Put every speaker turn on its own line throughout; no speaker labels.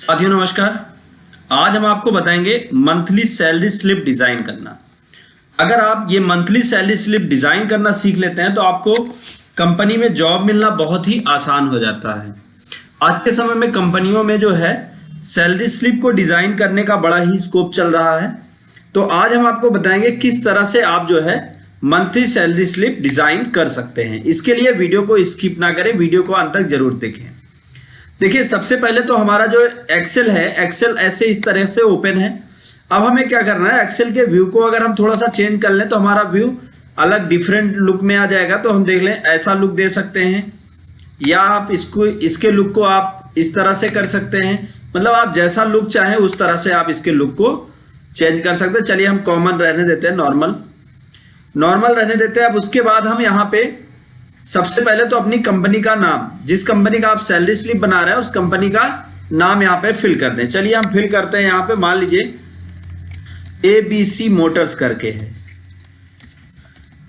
साथियों नमस्कार। आज हम आपको बताएंगे मंथली सैलरी स्लिप डिजाइन करना। अगर आप ये मंथली सैलरी स्लिप डिजाइन करना सीख लेते हैं तो आपको कंपनी में जॉब मिलना बहुत ही आसान हो जाता है। आज के समय में कंपनियों में जो है सैलरी स्लिप को डिजाइन करने का बड़ा ही स्कोप चल रहा है। तो आज हम आपको बताएंगे किस तरह से आप जो है मंथली सैलरी स्लिप डिजाइन कर सकते हैं। इसके लिए वीडियो को स्किप ना करें, वीडियो को अंत तक जरूर देखें। देखिए, सबसे पहले तो हमारा जो एक्सेल है, एक्सेल ऐसे इस तरह से ओपन है। अब हमें क्या करना है, एक्सेल के व्यू को अगर हम थोड़ा सा चेंज कर लें तो हमारा व्यू अलग डिफरेंट लुक में आ जाएगा। तो हम देख लें, ऐसा लुक दे सकते हैं या आप इसके लुक को आप इस तरह से कर सकते हैं। मतलब आप जैसा लुक चाहें उस तरह से आप इसके लुक को चेंज कर सकते हैं। चलिए हम कॉमन रहने देते हैं, नॉर्मल रहने देते हैं। अब उसके बाद हम यहाँ पे सबसे पहले तो अपनी कंपनी का नाम, जिस कंपनी का आप सैलरी स्लिप बना रहे हैं उस कंपनी का नाम यहाँ पे फिल कर दें। चलिए हम फिल करते हैं। यहाँ पे मान लीजिए ABC मोटर्स करके है,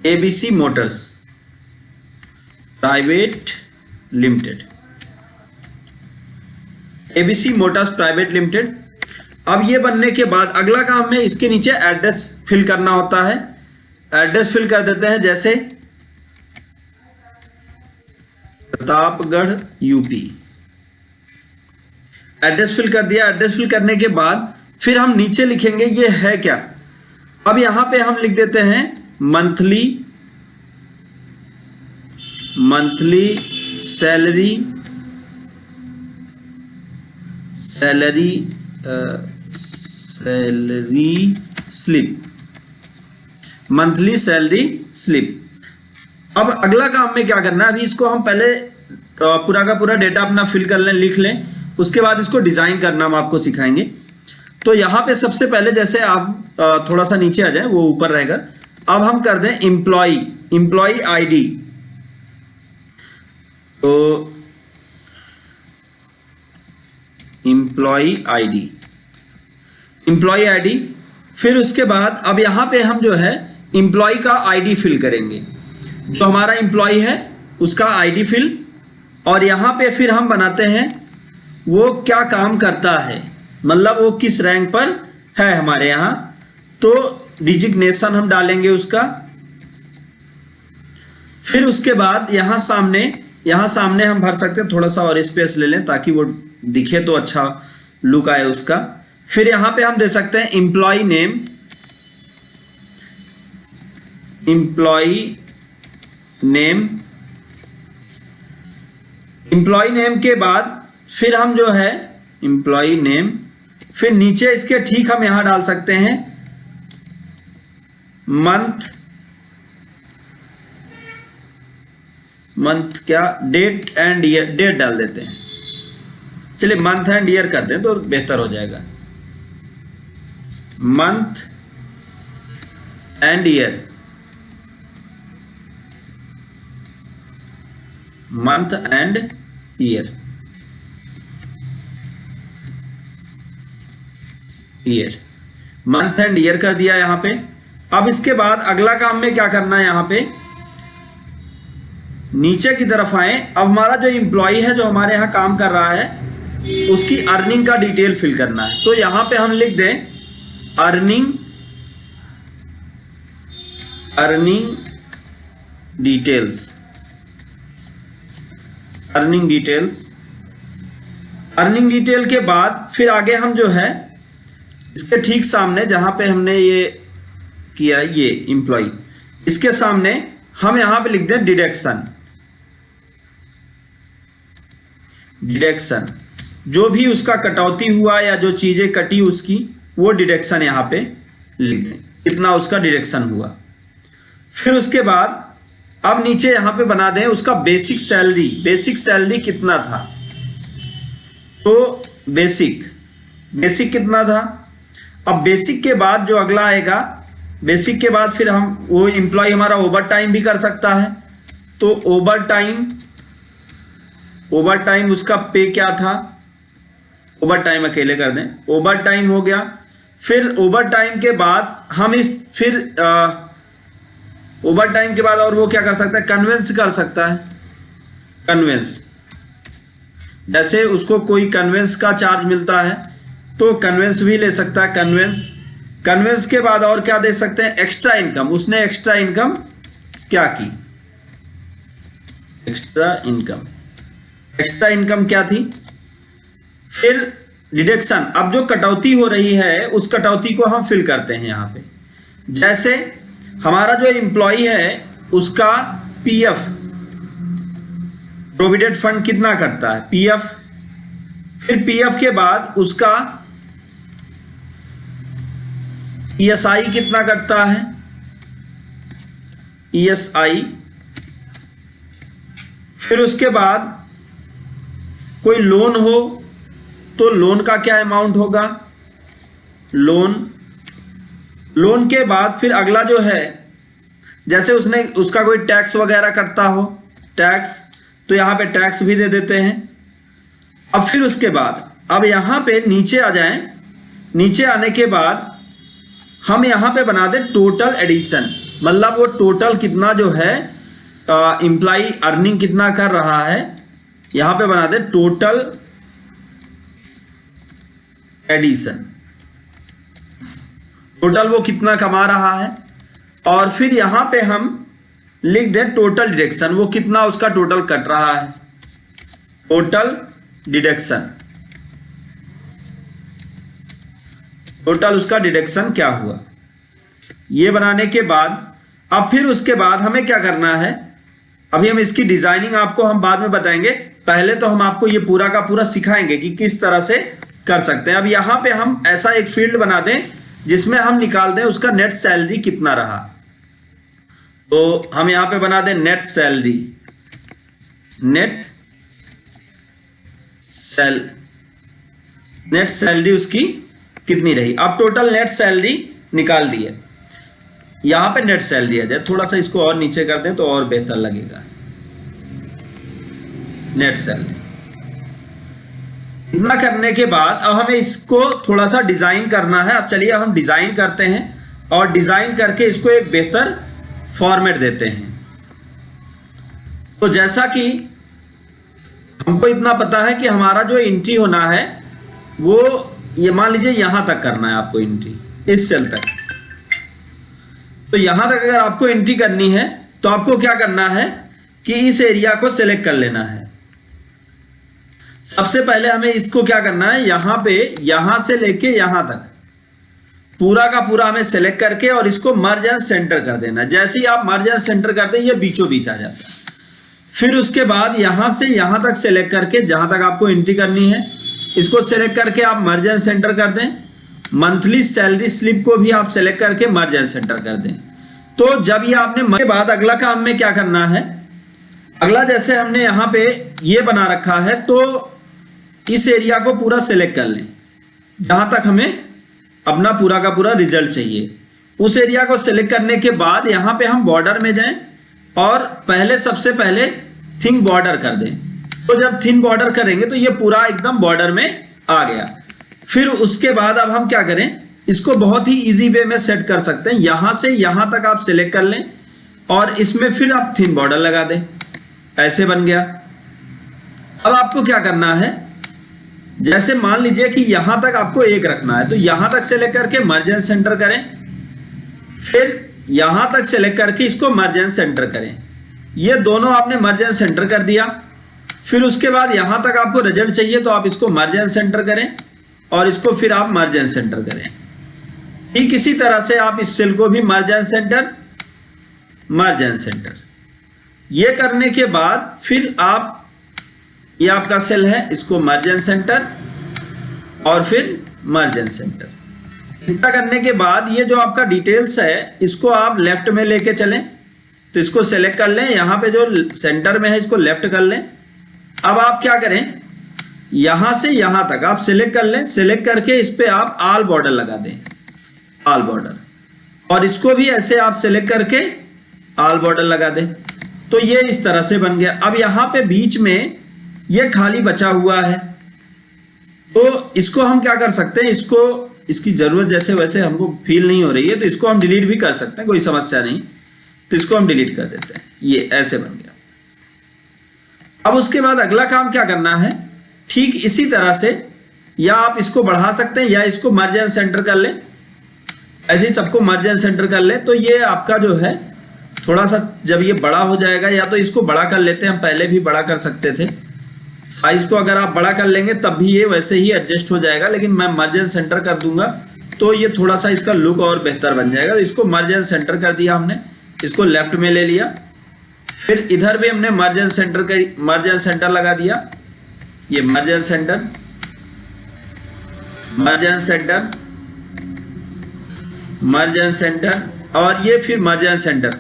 ABC Motors private limited, ABC Motors private limited. अब ये बनने के बाद अगला काम में इसके नीचे एड्रेस फिल करना होता है। एड्रेस फिल कर देते हैं, जैसे प्रतापगढ़ यूपी। एड्रेस फिल कर दिया। एड्रेस फिल करने के बाद फिर हम नीचे लिखेंगे ये है क्या। अब यहां पे हम लिख देते हैं monthly salary slip, monthly salary slip. अब अगला काम में क्या करना है, अभी इसको हम पहले पूरा का पूरा डेटा अपना फिल कर लें, लिख लें। उसके बाद इसको डिजाइन करना हम आपको सिखाएंगे। तो यहाँ पे सबसे पहले जैसे आप थोड़ा सा नीचे आ जाए, वो ऊपर रहेगा। अब हम कर दें एम्प्लॉय आईडी। तो एम्प्लॉय आईडी। फिर उसके बाद अब यहाँ पे हम जो है एम्प्लॉय का आईडी फिल करेंगे। जो हमारा एम्प्लॉय है उसका आईडी फिल, और यहां पे फिर हम बनाते हैं वो क्या काम करता है, मतलब वो किस रैंक पर है हमारे यहां। तो डिजिग्नेशन हम डालेंगे उसका। फिर उसके बाद यहां सामने हम भर सकते हैं, थोड़ा सा और स्पेस ले लें ताकि वो दिखे तो अच्छा लुक आए उसका। फिर यहां पे हम दे सकते हैं एम्प्लॉय नेम के बाद फिर हम जो है एम्प्लॉय नेम, फिर नीचे इसके ठीक हम यहां डाल सकते हैं मंथ क्या, डेट एंड ईयर, डेट डाल देते हैं। चलिए मंथ एंड ईयर कर दें तो बेहतर हो जाएगा। Month and year, month and year. Month and year कर दिया यहां पे। अब इसके बाद अगला काम में क्या करना है, यहां पे नीचे की तरफ आए। अब हमारा जो एम्प्लॉय है जो हमारे यहां काम कर रहा है उसकी अर्निंग का डिटेल फिल करना है। तो यहां पे हम लिख दें अर्निंग डिटेल्स। अर्निंग डिटेल के बाद फिर आगे हम जो है इसके ठीक सामने जहां पे हमने ये किया, ये एम्प्लॉय, इसके सामने हम यहां पे लिख दें डिडक्शन। जो भी उसका कटौती हुआ या जो चीजें कटी उसकी, वो डिडक्शन यहां पे लिख दें, कितना उसका डिडक्शन हुआ। फिर उसके बाद अब नीचे यहां पे बना दें उसका बेसिक सैलरी कितना था। तो बेसिक कितना था। अब बेसिक के बाद जो अगला आएगा, बेसिक के बाद फिर हम वो एम्प्लॉय हमारा ओवर टाइम भी कर सकता है। तो ओवर टाइम उसका पे क्या था, ओवर टाइम अकेले कर दें, ओवर टाइम हो गया। फिर ओवर टाइम के बाद हम ओवर टाइम के बाद और वो क्या कर सकता है, कन्वेंस कर सकता है। कन्वेंस जैसे उसको कोई कन्वेंस का चार्ज मिलता है तो कन्वेंस भी ले सकता है, कन्वेंस के बाद और क्या दे सकते हैं, एक्स्ट्रा इनकम। उसने एक्स्ट्रा इनकम क्या की, एक्स्ट्रा इनकम क्या थी। फिर डिडक्शन, अब जो कटौती हो रही है उस कटौती को हम फिल करते हैं यहाँ पे। जैसे हमारा जो एम्प्लॉय है उसका पीएफ प्रोविडेंट फंड कितना कटता है, पीएफ। फिर पीएफ के बाद उसका ईएसआई कितना कटता है, ईएसआई। फिर उसके बाद कोई लोन हो तो लोन का क्या अमाउंट होगा, लोन के बाद फिर अगला जो है, जैसे उसका कोई टैक्स वगैरह कटता हो, टैक्स, तो यहां पे टैक्स भी दे देते हैं। अब फिर उसके बाद अब यहां पे नीचे आ जाएं, नीचे आने के बाद हम यहां पे बना दें टोटल एडिशन, मतलब वो टोटल कितना जो है एम्प्लॉय अर्निंग कितना कर रहा है, यहां पे बना दें टोटल एडिशन, टोटल वो कितना कमा रहा है। और फिर यहां पे हम लिख दें टोटल डिडक्शन, वो कितना उसका टोटल कट रहा है, टोटल डिडक्शन, टोटल उसका डिडक्शन क्या हुआ। ये बनाने के बाद अब फिर उसके बाद हमें क्या करना है, अभी हम इसकी डिजाइनिंग आपको हम बाद में बताएंगे, पहले तो हम आपको ये पूरा का पूरा सिखाएंगे कि किस तरह से कर सकते हैं। अब यहां पे हम ऐसा एक फील्ड बना दें जिसमें हम निकाल दें उसका नेट सैलरी कितना रहा। तो हम यहां पे बना दें नेट सैलरी, नेट सैलरी उसकी कितनी रही। अब टोटल नेट सैलरी निकाल दी है, यहां पे नेट सैलरी आ जाए, थोड़ा सा इसको और नीचे कर दें तो और बेहतर लगेगा। नेट सैलरी इतना करने के बाद अब हमें इसको थोड़ा सा डिजाइन करना है। अब चलिए हम डिजाइन करते हैं और डिजाइन करके इसको एक बेहतर फॉर्मेट देते हैं। तो जैसा कि हमको इतना पता है कि हमारा जो एंट्री होना है वो ये मान लीजिए यहां तक करना है आपको एंट्री, इस सेल तक। तो यहां तक अगर आपको एंट्री करनी है तो आपको क्या करना है कि इस एरिया को सिलेक्ट कर लेना है। सबसे पहले हमें इसको क्या करना है, यहां पे यहां से लेके यहां तक पूरा का पूरा हमें सेलेक्ट करके और इसको मर्ज एंड सेंटर कर देना। जैसे ही आप मर्ज एंड सेंटर करते हैं ये बीचों बीच आ जाता है। फिर उसके बाद यहां से यहां तक सेलेक्ट करके जहां तक आपको एंट्री करनी है इसको सेलेक्ट करके आप मर्ज एंड सेंटर कर दें। मंथली सैलरी स्लिप को भी आप सेलेक्ट करके मर्ज एंड सेंटर कर दें। तो जब ये आपने के बाद अगला काम में क्या करना है, अगला जैसे हमने यहां पे ये बना रखा है तो इस एरिया को पूरा सेलेक्ट कर लें जहां तक हमें अपना पूरा का पूरा रिजल्ट चाहिए। उस एरिया को सेलेक्ट करने के बाद यहां पे हम बॉर्डर में जाएं और पहले सबसे पहले थिन बॉर्डर कर दें। तो जब थिन बॉर्डर करेंगे तो ये पूरा एकदम बॉर्डर में आ गया। फिर उसके बाद अब हम क्या करें, इसको बहुत ही इजी वे में सेट कर सकते हैं। यहां से यहां तक आप सेलेक्ट कर लें और इसमें फिर आप थिन बॉर्डर लगा दें, ऐसे बन गया। अब आपको क्या करना है, जैसे मान लीजिए कि यहां तक आपको एक रखना है तो यहां तक सेलेक्ट करके मर्ज एंड सेंटर करें, फिर यहां तक सेलेक्ट करके इसको मर्ज एंड सेंटर करें। ये दोनों आपने मर्ज एंड सेंटर कर दिया। फिर उसके बाद यहां तक आपको रिजल्ट चाहिए तो आप इसको मर्ज एंड सेंटर करें और इसको फिर आप मर्ज एंड सेंटर करें। ठीक इसी तरह से आप इस सेल को भी मर्ज and centre, merge and centre. ये करने के बाद फिर आप, ये आपका सेल है, इसको मर्ज एंड सेंटर और फिर मर्ज एंड सेंटर। इतना करने के बाद ये जो आपका डिटेल्स है इसको आप लेफ्ट में लेके चलें। तो इसको सेलेक्ट कर लें, यहां पे जो सेंटर में है इसको लेफ्ट कर लें। अब आप क्या करें, यहां से यहां तक आप सेलेक्ट कर लें। सेलेक्ट करके इस पे आप ऑल बॉर्डर लगा दें, ऑल बॉर्डर, और इसको भी ऐसे आप सेलेक्ट करके ऑल बॉर्डर लगा दें। तो ये इस तरह से बन गया। अब यहां पे बीच में ये खाली बचा हुआ है तो इसको हम क्या कर सकते हैं, इसको, इसकी जरूरत जैसे वैसे हमको फील नहीं हो रही है तो इसको हम डिलीट भी कर सकते हैं, कोई समस्या नहीं। तो इसको हम डिलीट कर देते हैं, ये ऐसे बन गया। अब उसके बाद अगला काम क्या करना है, ठीक इसी तरह से या आप इसको बढ़ा सकते हैं या इसको मर्ज एंड सेंटर कर लें, ऐसे ही सबको मर्ज एंड सेंटर कर लें। तो ये आपका जो है थोड़ा सा जब ये बड़ा हो जाएगा, या तो इसको बड़ा कर लेते हैं, हम पहले भी बड़ा कर सकते थे, साइज को अगर आप बड़ा कर लेंगे तब भी ये वैसे ही एडजस्ट हो जाएगा, लेकिन मैं मर्ज एंड सेंटर कर दूंगा तो ये थोड़ा सा इसका लुक और बेहतर बन जाएगा। तो इसको मर्ज एंड सेंटर कर दिया हमने, इसको लेफ्ट में ले लिया, फिर इधर भी हमने मर्ज एंड सेंटर लगा दिया। ये मर्ज and centre, merge and centre, merge and centre, और ये फिर मर्ज एंड सेंटर।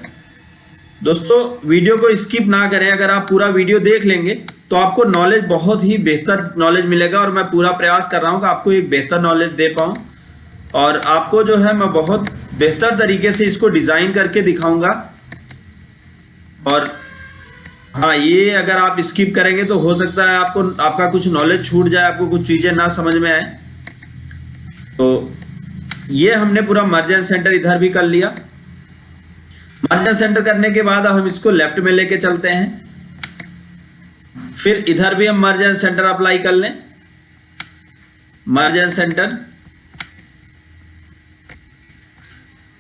दोस्तों वीडियो को स्किप ना करें, अगर आप पूरा वीडियो देख लेंगे तो आपको नॉलेज, बहुत ही बेहतर नॉलेज मिलेगा। और मैं पूरा प्रयास कर रहा हूं कि आपको एक बेहतर नॉलेज दे पाऊं, और आपको जो है मैं बहुत बेहतर तरीके से इसको डिज़ाइन करके दिखाऊंगा। और हाँ, ये अगर आप स्किप करेंगे तो हो सकता है आपका कुछ नॉलेज छूट जाए, आपको कुछ चीज़ें ना समझ में आए। तो ये हमने पूरा मर्ज एंड सेंटर इधर भी कर लिया। मर्ज एंड सेंटर करने के बाद अब हम इसको लेफ्ट में लेके चलते हैं, फिर इधर भी हम मर्ज एंड सेंटर अप्लाई कर लें। मर्ज and centre,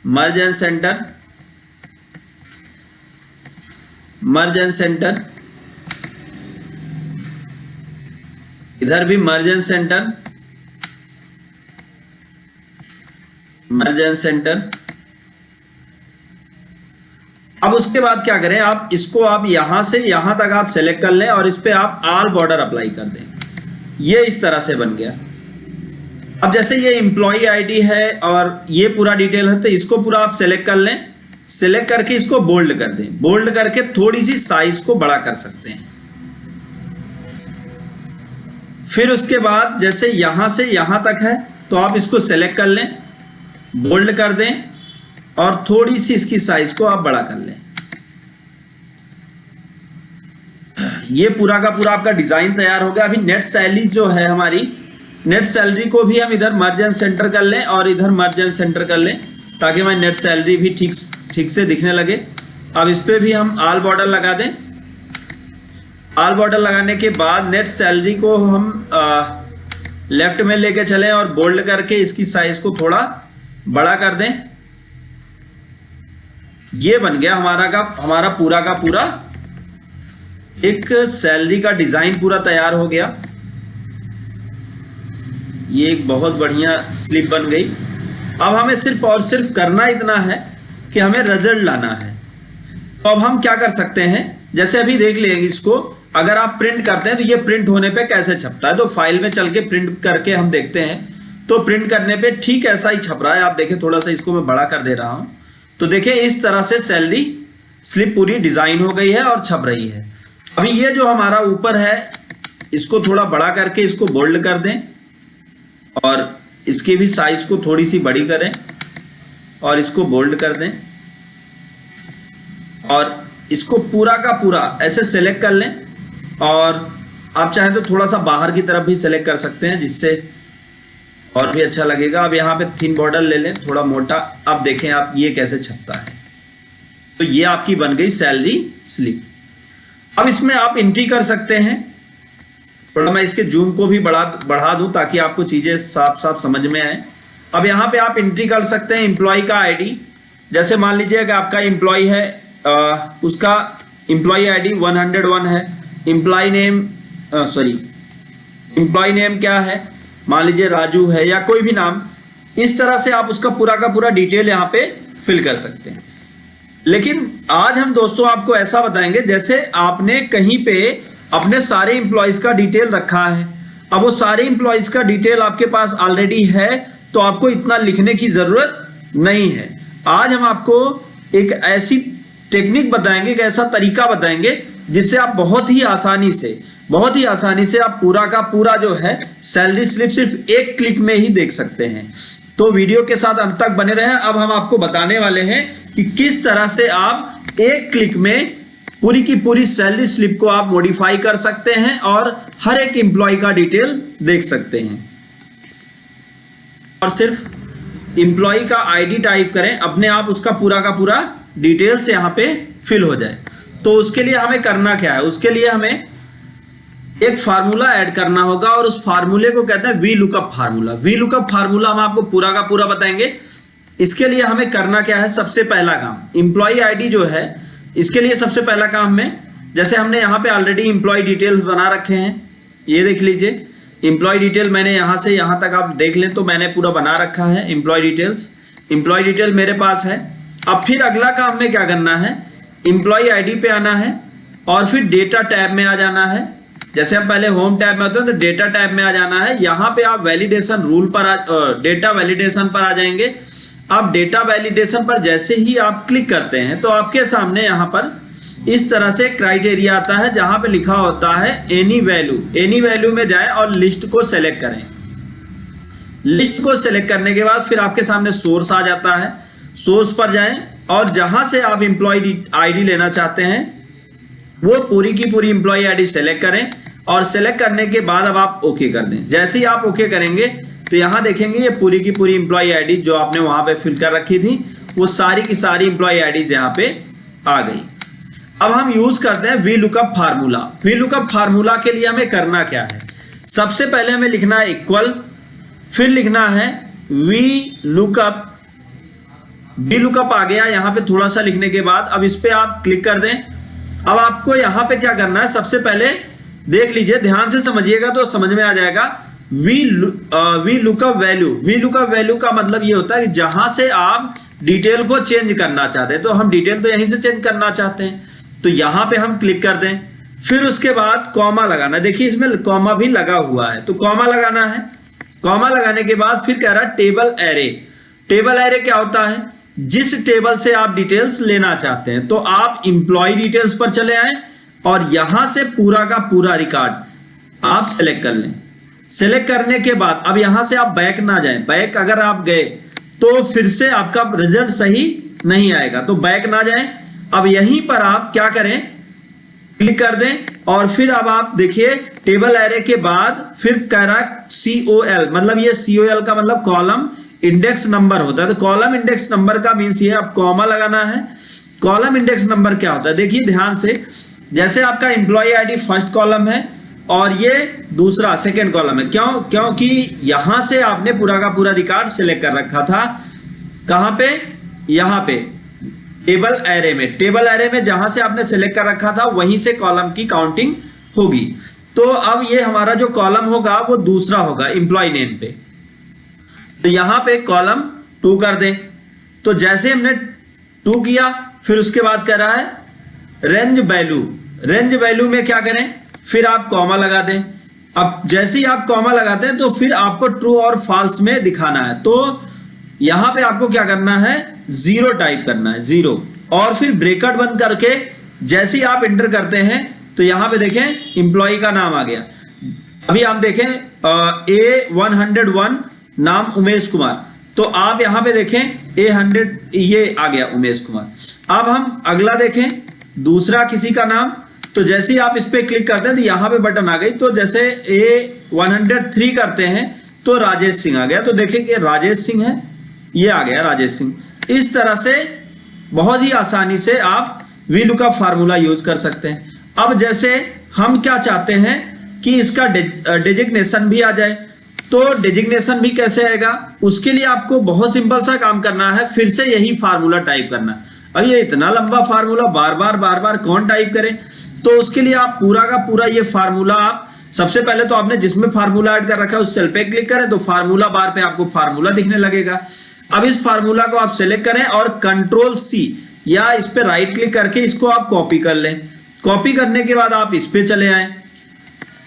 merge and centre, merge and centre, इधर भी मर्ज and centre, merge and centre. अब उसके बाद क्या करें, आप इसको आप यहां से यहां तक आप सेलेक्ट कर लें और इस पे आप ऑल बॉर्डर अप्लाई कर दें। ये इस तरह से बन गया। अब जैसे ये एम्प्लॉय आईडी है और ये पूरा डिटेल है, तो इसको पूरा आप सेलेक्ट कर लें, सेलेक्ट करके इसको बोल्ड कर दें। बोल्ड करके थोड़ी सी साइज को बड़ा कर सकते हैं। फिर उसके बाद जैसे यहां से यहां तक है तो आप इसको सेलेक्ट कर लें, बोल्ड कर दें और थोड़ी सी इसकी साइज को आप बड़ा कर लें। ये पूरा का पूरा आपका डिजाइन तैयार हो गया। अभी नेट सैलरी जो है हमारी, नेट सैलरी को भी हम इधर मर्ज एंड सेंटर कर लें और इधर मर्ज एंड सेंटर कर लें, ताकि हमारी नेट सैलरी भी ठीक से दिखने लगे। अब इस पे भी हम ऑल बॉर्डर लगा दें। ऑल बॉर्डर लगाने के बाद नेट सैलरी को हम लेफ्ट में लेके चलें और बोल्ड करके इसकी साइज को थोड़ा बड़ा कर दें। ये बन गया हमारा पूरा का पूरा एक सैलरी का डिजाइन पूरा तैयार हो गया। ये एक बहुत बढ़िया स्लिप बन गई। अब हमें सिर्फ और सिर्फ करना इतना है कि हमें रिजल्ट लाना है। तो अब हम क्या कर सकते हैं, जैसे अभी देख लेंगे इसको, अगर आप प्रिंट करते हैं तो ये प्रिंट होने पे कैसे छपता है। तो फाइल में चल के प्रिंट करके हम देखते हैं, तो प्रिंट करने पे ठीक ऐसा ही छप रहा है। आप देखें, थोड़ा सा इसको मैं बड़ा कर दे रहा हूं, तो देखिए इस तरह से सैलरी स्लिप पूरी डिजाइन हो गई है और छप रही है। अभी ये जो हमारा ऊपर है, इसको थोड़ा बड़ा करके इसको बोल्ड कर दें और इसकी भी साइज को थोड़ी सी बड़ी करें और इसको बोल्ड कर दें और इसको पूरा का पूरा ऐसे सेलेक्ट कर लें। और आप चाहें तो थोड़ा सा बाहर की तरफ भी सेलेक्ट कर सकते हैं, जिससे और भी अच्छा लगेगा। अब यहाँ पे थिन बॉर्डर ले लें, थोड़ा मोटा। अब देखें आप ये कैसे छपता है। तो ये आपकी बन गई सैलरी स्लिप। अब इसमें आप एंट्री कर सकते हैं। थोड़ा मैं इसके जूम को भी बढ़ा दूं ताकि आपको चीजें साफ साफ समझ में आए। अब यहाँ पे आप एंट्री कर सकते हैं एम्प्लॉय का आईडी। जैसे मान लीजिए कि आपका एम्प्लॉय है, उसका एम्प्लॉय आईडी 101 है। एम्प्लॉय नेम क्या है, मान लीजिए राजू है या कोई भी नाम। इस तरह से आप उसका पूरा का पूरा डिटेल यहाँ पे फिल कर सकते हैं। लेकिन आज हम दोस्तों आपको ऐसा बताएंगे, जैसे आपने कहीं पे अपने सारे एम्प्लॉयज का डिटेल रखा है। अब वो सारे एम्प्लॉयज का डिटेल आपके पास ऑलरेडी है, तो आपको इतना लिखने की जरूरत नहीं है। आज हम आपको एक ऐसी टेक्निक बताएंगे, एक ऐसा तरीका बताएंगे, जिससे आप बहुत ही आसानी से आप पूरा का पूरा जो है सैलरी स्लिप सिर्फ एक क्लिक में ही देख सकते हैं। तो वीडियो के साथ अंत तक बने रहें। अब हम आपको बताने वाले हैं कि किस तरह से आप एक क्लिक में पूरी की पूरी सैलरी स्लिप को आप मॉडिफाई कर सकते हैं और हर एक एम्प्लॉय का डिटेल देख सकते हैं। और सिर्फ एम्प्लॉय का आईडी टाइप करें, अपने आप उसका पूरा का पूरा डिटेल्स यहां पे फिल हो जाए। तो उसके लिए हमें करना क्या है, उसके लिए हमें एक फार्मूला ऐड करना होगा और उस फार्मूले को कहते हैं V lookup formula. V lookup formula हम आपको पूरा का पूरा बताएंगे। इसके लिए हमें करना क्या है, सबसे पहला काम इंप्लॉय आईडी जो है, इसके लिए सबसे पहला काम में, जैसे हमने यहाँ पे ऑलरेडी इंप्लॉय डिटेल्स बना रखे हैं, ये देख लीजिए इंप्लॉय डिटेल मैंने यहाँ से यहाँ तक आप देख लें तो मैंने पूरा बना रखा है इंप्लॉय डिटेल मेरे पास है। अब फिर अगला काम में क्या करना है, इंप्लॉय आईडी पे आना है और फिर डेटा टैब में आ जाना है। जैसे हम पहले होम टैब में होते हैं तो डेटा टैब में आ जाना है। यहाँ पे आप वैलिडेशन रूल पर डेटा वैलिडेशन पर आ जाएंगे। अब डेटा वैलिडेशन पर जैसे ही आप क्लिक करते हैं तो आपके सामने यहाँ पर इस तरह से क्राइटेरिया आता है जहां पे लिखा होता है एनी वैल्यू में जाएं और लिस्ट को सेलेक्ट करें। लिस्ट को सेलेक्ट करने के बाद फिर आपके सामने सोर्स आ जाता है, सोर्स पर जाएं और जहां से आप इंप्लॉय आईडी लेना चाहते हैं वो पूरी की पूरी इंप्लॉय आईडी सेलेक्ट करें और सेलेक्ट करने के बाद अब आप ओके कर दें। जैसे ही आप ओके करेंगे तो यहां देखेंगे ये पूरी की पूरी इंप्लॉय आईडी जो आपने वहां पे फिल कर रखी थी वो सारी की सारी इंप्लॉय आईडीज यहाँ पे आ गई। अब हम यूज करते हैं V lookup formula. V lookup formula के लिए हमें करना क्या है, सबसे पहले हमें लिखना है इक्वल, फिर लिखना है वी लुकअप आ गया यहाँ पे थोड़ा सा लिखने के बाद अब इस पे आप क्लिक कर दें। अब आपको यहाँ पे क्या करना है, सबसे पहले देख लीजिए, ध्यान से समझिएगा तो समझ में आ जाएगा। वी लुकअप वैल्यू का मतलब ये होता है कि जहां से आप डिटेल को चेंज करना चाहते हैं, तो हम डिटेल तो यहीं से चेंज करना चाहते हैं तो यहां पे हम क्लिक कर दें। फिर उसके बाद कॉमा लगाना, देखिए इसमें कॉमा भी लगा हुआ है तो कॉमा लगाना है। कॉमा लगाने के बाद फिर कह रहा है टेबल एरे। टेबल एरे क्या होता है, जिस टेबल से आप डिटेल्स लेना चाहते हैं तो आप इंप्लॉय डिटेल्स पर चले आए और यहां से पूरा का पूरा रिकॉर्ड आप सेलेक्ट कर लें। सेलेक्ट करने के बाद अब यहां से आप बैक ना जाएं, बैक अगर आप गए तो फिर से आपका रिजल्ट सही नहीं आएगा, तो बैक ना जाएं। अब यहीं पर आप क्या करें, क्लिक कर दें और फिर अब आप देखिए टेबल एरे के बाद फिर कह रहा है COL, मतलब ये COL का मतलब कॉलम इंडेक्स नंबर होता है। तो कॉलम इंडेक्स नंबर का मीन्स ये अब कॉमा लगाना है। कॉलम इंडेक्स नंबर क्या होता है, देखिए ध्यान से, जैसे आपका इंप्लॉय आईडी फर्स्ट कॉलम है और ये दूसरा सेकेंड कॉलम है, क्योंकि यहां से आपने पूरा का पूरा रिकॉर्ड सिलेक्ट कर रखा था। कहां पे, यहां पे टेबल एरे में जहां से आपने सिलेक्ट कर रखा था वहीं से कॉलम की काउंटिंग होगी। तो अब ये हमारा जो कॉलम होगा वो दूसरा होगा इंप्लॉय नेम पे, तो यहां पे कॉलम 2 कर दें। तो जैसे हमने 2 किया फिर उसके बाद कह रहा है रेंज वैल्यू में क्या करें, फिर आप कॉमा लगा दें। अब जैसे ही आप कॉमा लगाते हैं तो फिर आपको ट्रू और फॉल्स में दिखाना है, तो यहां पे आपको क्या करना है, 0 टाइप करना है, 0, और फिर ब्रैकेट बंद करके जैसे ही आप एंटर करते हैं तो यहां पे देखें इंप्लॉय का नाम आ गया। अभी आप देखें A101 नाम उमेश कुमार, तो आप यहां पे देखें A100 ये आ गया उमेश कुमार। अब हम अगला देखें दूसरा किसी का नाम, तो जैसे ही आप इस पे क्लिक करते हैं तो यहां पे बटन आ गई। तो जैसे A103 करते हैं तो राजेश सिंह आ गया, तो देखें कि राजेश सिंह है, ये आ गया राजेश सिंह। इस तरह से बहुत ही आसानी से आप वी लुकअप फार्मूला यूज कर सकते हैं। अब जैसे हम क्या चाहते हैं कि इसका डेजिग्नेशन भी आ जाए, तो डेजिग्नेशन भी कैसे आएगा, उसके लिए आपको बहुत सिंपल सा काम करना है, फिर से यही फार्मूला टाइप करना है। अब ये इतना लंबा फार्मूला बार बार कौन टाइप करे, तो उसके लिए आप पूरा का पूरा ये फार्मूला आप सबसे पहले तो आपने जिसमें फार्मूला ऐड कर रखा है उस सेल पे क्लिक करें तो फार्मूला बार पे आपको फार्मूला दिखने लगेगा। अब इस फार्मूला को आप सेलेक्ट करें और Ctrl+C या इस पे राइट क्लिक करके इसको आप कॉपी कर लें। कॉपी करने के बाद आप इस पे चले आए।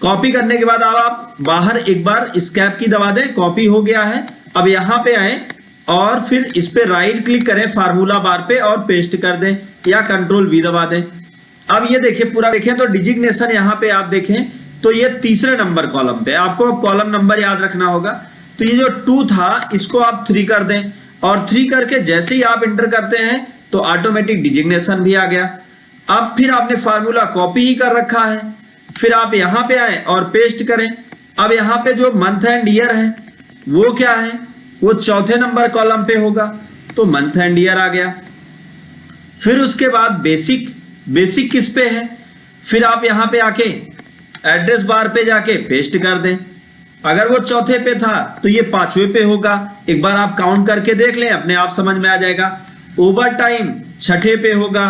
कॉपी करने के बाद आप बाहर एक बार एस्केप की दबा दें, कॉपी हो गया है। अब यहां पे आए और फिर इस पे राइट क्लिक करें फार्मूला बार पे और पेस्ट कर दें या Ctrl+V दबा दें। अब ये देखिए पूरा देखें तो डिजिग्नेशन यहां पे आप देखें तो ये तीसरे नंबर कॉलम पे, आपको अब कॉलम नंबर याद रखना होगा। तो ये जो 2 था इसको आप 3 कर दें और 3 करके जैसे ही आप इंटर करते हैं तो ऑटोमेटिक डिजिग्नेशन भी आ गया। अब फिर आपने फार्मूला कॉपी ही कर रखा है, फिर आप यहां पे आए और पेस्ट करें। अब यहां पे जो मंथ एंड ईयर है वो क्या है, वो चौथे नंबर कॉलम पे होगा, तो मंथ एंड ईयर आ गया। फिर उसके बाद बेसिक किस पे है, फिर आप यहां पे आके एड्रेस बार पे जाके पेस्ट कर दें। अगर वो चौथे पे था तो ये पांचवें पे होगा। एक बार आप काउंट करके देख लें, अपने आप समझ में आ जाएगा। ओवर टाइम छठे पे होगा।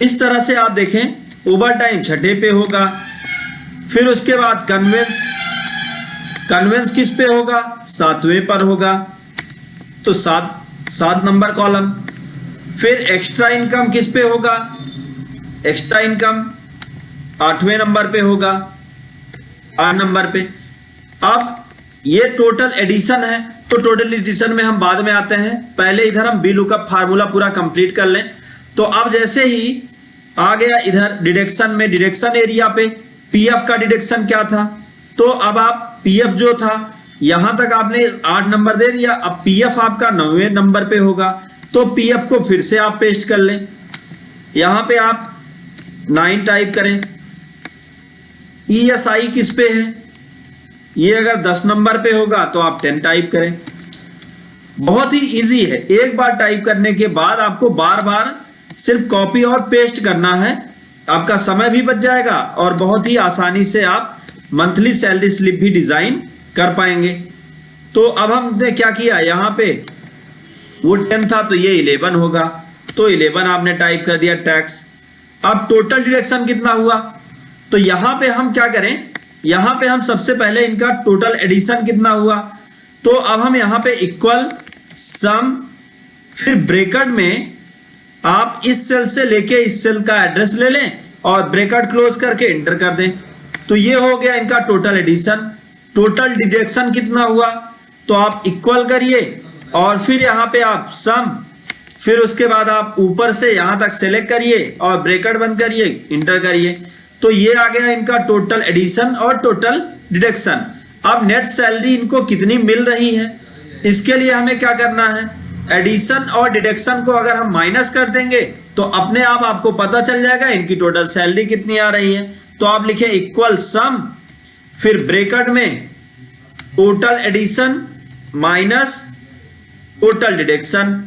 इस तरह से आप देखें, ओवर टाइम छठे पे होगा। फिर उसके बाद कन्वेंस किस पे होगा? सातवें पर होगा, तो सात नंबर कॉलम। फिर एक्स्ट्रा इनकम किस पे होगा? एक्स्ट्रा इनकम आठवें नंबर पे होगा, 8 नंबर पे। अब ये टोटल एडिशन है, तो टोटल एडिशन में हम बाद में आते हैं। पहले इधर हम VLOOKUP फार्मूला पूरा कंप्लीट कर लें। तो अब जैसे ही आ गया इधर डिडक्शन में, डिडक्शन एरिया पे पीएफ का डिडक्शन क्या था, तो अब आप पीएफ जो था यहां तक आपने 8 नंबर दे दिया। अब पीएफ आपका 9वें नंबर पे होगा, तो पीएफ को फिर से आप पेस्ट कर लें। यहां पे आप 9 टाइप करें। ESI किस पे है? ये अगर 10 नंबर पे होगा तो आप 10 टाइप करें। बहुत ही इजी है। एक बार टाइप करने के बाद आपको बार बार सिर्फ कॉपी और पेस्ट करना है। आपका समय भी बच जाएगा और बहुत ही आसानी से आप मंथली सैलरी स्लिप भी डिजाइन कर पाएंगे। तो अब हमने क्या किया, यहां पे वो 10 था तो ये 11 होगा, तो 11 आपने टाइप कर दिया टैक्स। अब टोटल डिडक्शन कितना हुआ, तो यहां पे हम क्या करें, यहां पे हम सबसे पहले इनका टोटल एडिशन कितना हुआ, तो अब हम यहां पे इक्वल सम, फिर ब्रैकेट में आप इस सेल से लेके इस सेल का एड्रेस ले लें और ब्रैकेट क्लोज करके एंटर कर दें। तो ये हो गया इनका टोटल एडिशन। टोटल डिडक्शन कितना हुआ, तो आप इक्वल करिए और फिर यहां पे आप सम, फिर उसके बाद आप ऊपर से यहां तक सेलेक्ट करिए और ब्रैकेट बंद करिए, इंटर करिए। तो ये आ गया इनका टोटल एडिशन और टोटल डिडक्शन। अब नेट सैलरी इनको कितनी मिल रही है, इसके लिए हमें क्या करना है, एडिशन और डिडक्शन को अगर हम माइनस कर देंगे तो अपने आप आपको पता चल जाएगा इनकी टोटल सैलरी कितनी आ रही है। तो आप लिखें इक्वल सम, फिर ब्रैकेट में total addition minus total deduction.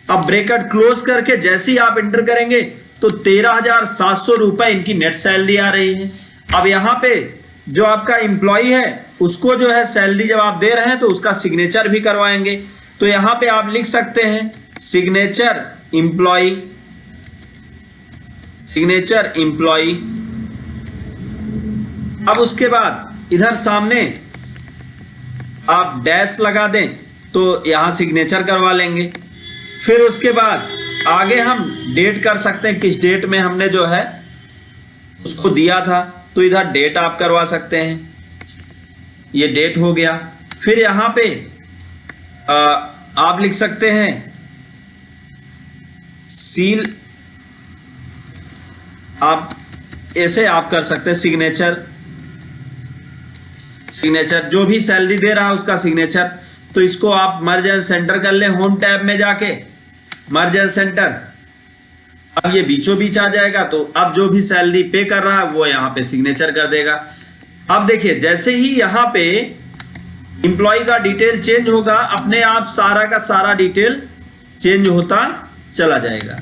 अब ब्रैकेट क्लोज करके जैसे ही आप एंटर करेंगे तो 13,700 रुपए इनकी नेट सैलरी आ रही है। अब यहां पे जो आपका एम्प्लॉय है उसको जो है सैलरी जब आप दे रहे हैं तो उसका सिग्नेचर भी करवाएंगे। तो यहां पे आप लिख सकते हैं सिग्नेचर एम्प्लॉय, सिग्नेचर एम्प्लॉय। अब उसके बाद इधर सामने आप डैश लगा दें तो यहां सिग्नेचर करवा लेंगे। फिर उसके बाद आगे हम डेट कर सकते हैं, किस डेट में हमने जो है उसको दिया था, तो इधर डेट आप करवा सकते हैं। ये डेट हो गया। फिर यहां पे आप लिख सकते हैं सील, आप ऐसे आप कर सकते हैं सिग्नेचर, सिग्नेचर जो भी सैलरी दे रहा है उसका सिग्नेचर। तो इसको आप मर्ज एज सेंटर कर लें, होम टैब में जाके मर्ज एज सेंटर। अब ये बीचों बीच आ जाएगा, तो अब जो भी सैलरी पे कर रहा है वो यहां पे सिग्नेचर कर देगा। अब देखिए जैसे ही यहां पे एम्प्लॉय का डिटेल चेंज होगा, अपने आप सारा का सारा डिटेल चेंज होता चला जाएगा।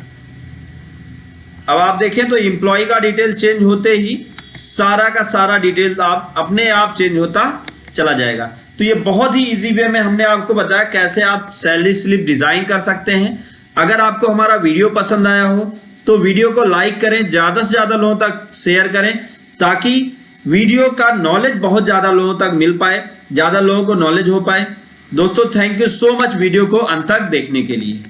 अब आप देखें तो एम्प्लॉय का डिटेल चेंज होते ही सारा का सारा डिटेल आप अपने आप चेंज होता चला जाएगा। तो ये बहुत ही इजी वे में हमने आपको बताया कैसे आप सैलरी स्लिप डिजाइन कर सकते हैं। अगर आपको हमारा वीडियो पसंद आया हो तो वीडियो को लाइक करें, ज्यादा से ज्यादा लोगों तक शेयर करें, ताकि वीडियो का नॉलेज बहुत ज्यादा लोगों तक मिल पाए, ज्यादा लोगों को नॉलेज हो पाए। दोस्तों thank you so much video को अंत तक देखने के लिए।